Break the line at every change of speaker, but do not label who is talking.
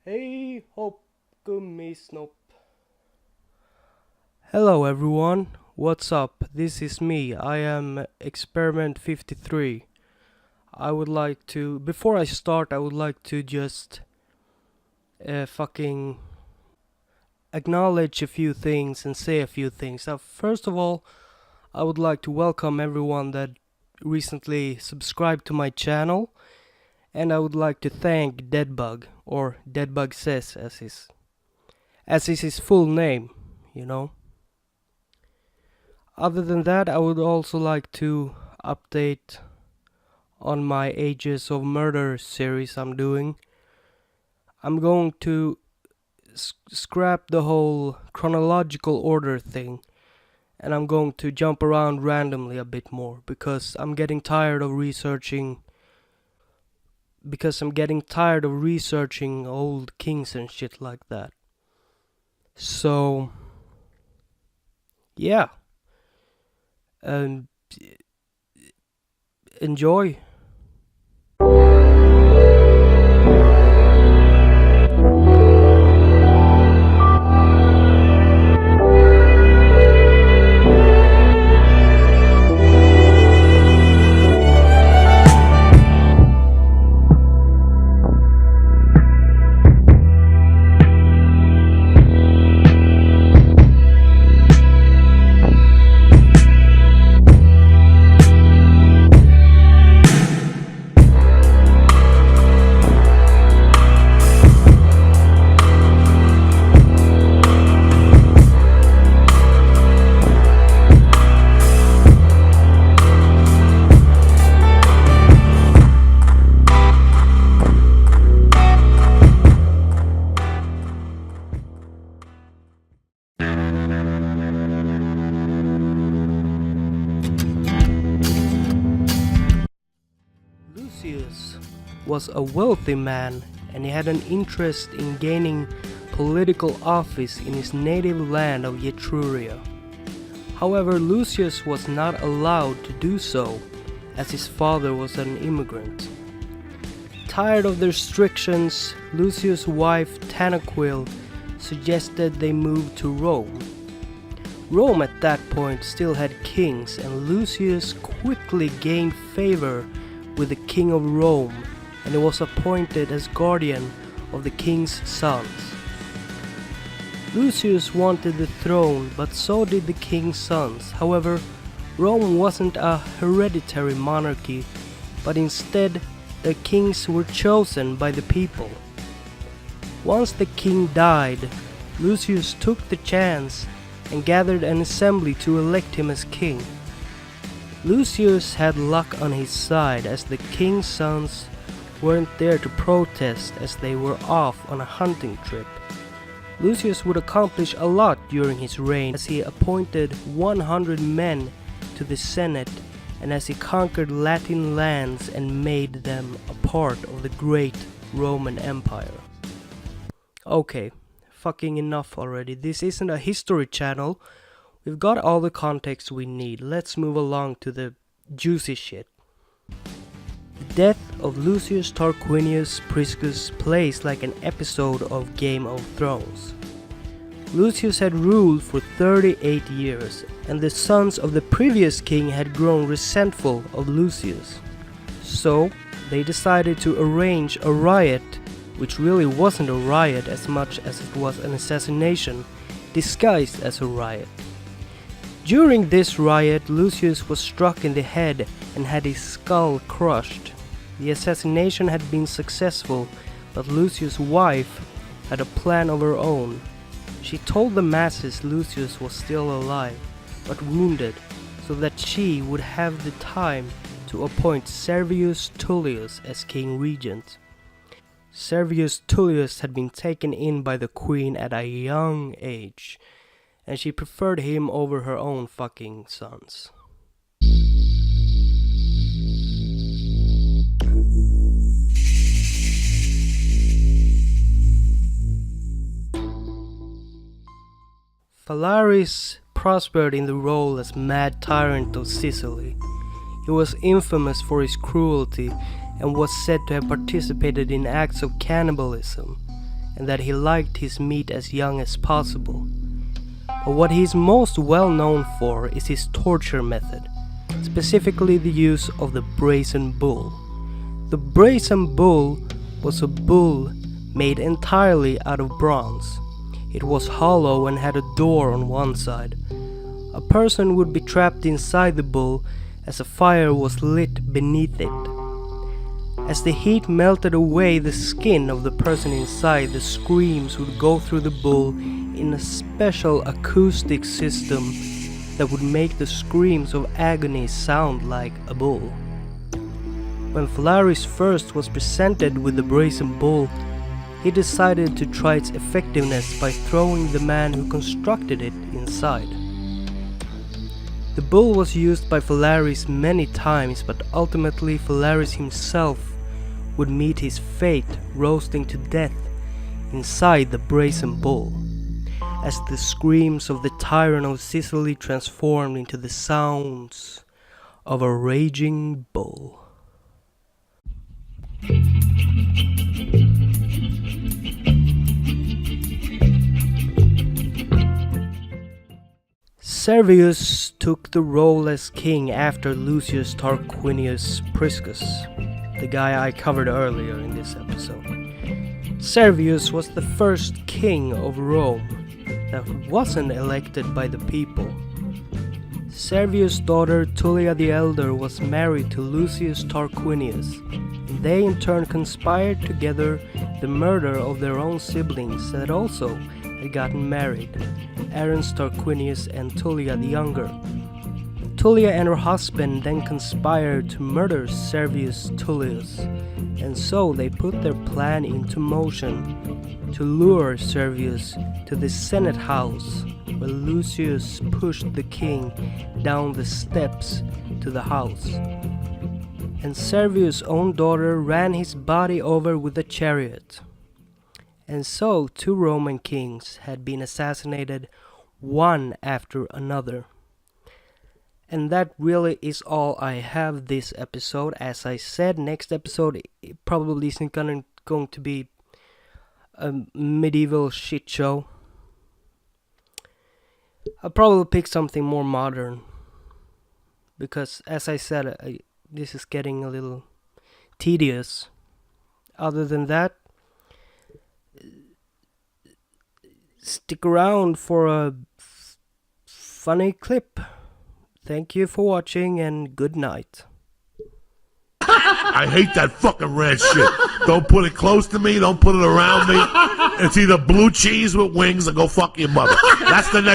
Hej hopp gummisnopp. Hello everyone, what's up? This is me, I am Experiment 53. Before I start, I would like to just fucking acknowledge a few things and say a few things. Now, first of all, I would like to welcome everyone that recently subscribed to my channel. And I would like to thank Deadbug, or Deadbug Says as is his full name, you know. Other than that, I would also like to update on my Ages of Murder series I'm doing. I'm going to scrap the whole chronological order thing, and I'm going to jump around randomly a bit more, because I'm getting tired of researching old kings and shit like that. So, yeah. Enjoy. Lucius was a wealthy man, and he had an interest in gaining political office in his native land of Etruria. However, Lucius was not allowed to do so, as his father was an immigrant. Tired of the restrictions, Lucius' wife Tanaquil suggested they move to Rome. Rome at that point still had kings, and Lucius quickly gained favor with the king of Rome, and he was appointed as guardian of the king's sons. Lucius wanted the throne, but so did the king's sons. However, Rome wasn't a hereditary monarchy, but instead the kings were chosen by the people. Once the king died, Lucius took the chance and gathered an assembly to elect him as king. Lucius had luck on his side, as the king's sons weren't there to protest, as they were off on a hunting trip. Lucius would accomplish a lot during his reign, as he appointed 100 men to the Senate, and as he conquered Latin lands and made them a part of the great Roman Empire. Okay, fucking enough already. This isn't a history channel. We've got all the context we need. Let's move along to the juicy shit. The death of Lucius Tarquinius Priscus plays like an episode of Game of Thrones. Lucius had ruled for 38 years, and the sons of the previous king had grown resentful of Lucius. So, they decided to arrange a riot, which really wasn't a riot as much as it was an assassination, disguised as a riot. During this riot, Lucius was struck in the head and had his skull crushed. The assassination had been successful, but Lucius' wife had a plan of her own. She told the masses Lucius was still alive, but wounded, so that she would have the time to appoint Servius Tullius as king regent. Servius Tullius had been taken in by the queen at a young age, and she preferred him over her own fucking sons. Phalaris prospered in the role as Mad Tyrant of Sicily. He was infamous for his cruelty and was said to have participated in acts of cannibalism. and that he liked his meat as young as possible. But what he is most well known for is his torture method, specifically the use of the Brazen Bull. The Brazen Bull was a bull made entirely out of bronze. It was hollow and had a door on one side. A person would be trapped inside the bull as a fire was lit beneath it. As the heat melted away the skin of the person inside, the screams would go through the bull in a special acoustic system that would make the screams of agony sound like a bull. When Phalaris first was presented with the Brazen Bull, he decided to try its effectiveness by throwing the man who constructed it inside. The bull was used by Phalaris many times, but ultimately Phalaris himself would meet his fate roasting to death inside the Brazen Bull, as the screams of the tyrant of Sicily transformed into the sounds of a raging bull. Servius took the role as king after Lucius Tarquinius Priscus, the guy I covered earlier in this episode. Servius was the first king of Rome that wasn't elected by the people. Servius' daughter Tullia the Elder was married to Lucius Tarquinius, and they in turn conspired together the murder of their own siblings that also had gotten married, Aaron's Tarquinius and Tullia the Younger. Tullia and her husband then conspired to murder Servius Tullius, and so they put their plan into motion to lure Servius to the Senate house, where Lucius pushed the king down the steps to the house. And Servius' own daughter ran his body over with a chariot. And so 2 Roman kings had been assassinated one after another. And that really is all I have this episode. As I said, next episode it probably isn't going to be a medieval shit show. I'll probably pick something more modern, because as I said, this is getting a little tedious. Other than that, stick around for a funny clip. Thank you for watching, and good night.
I hate that fucking red shit. Don't put it close to me. Don't put it around me. It's either blue cheese with wings or go fuck your mother. That's the next.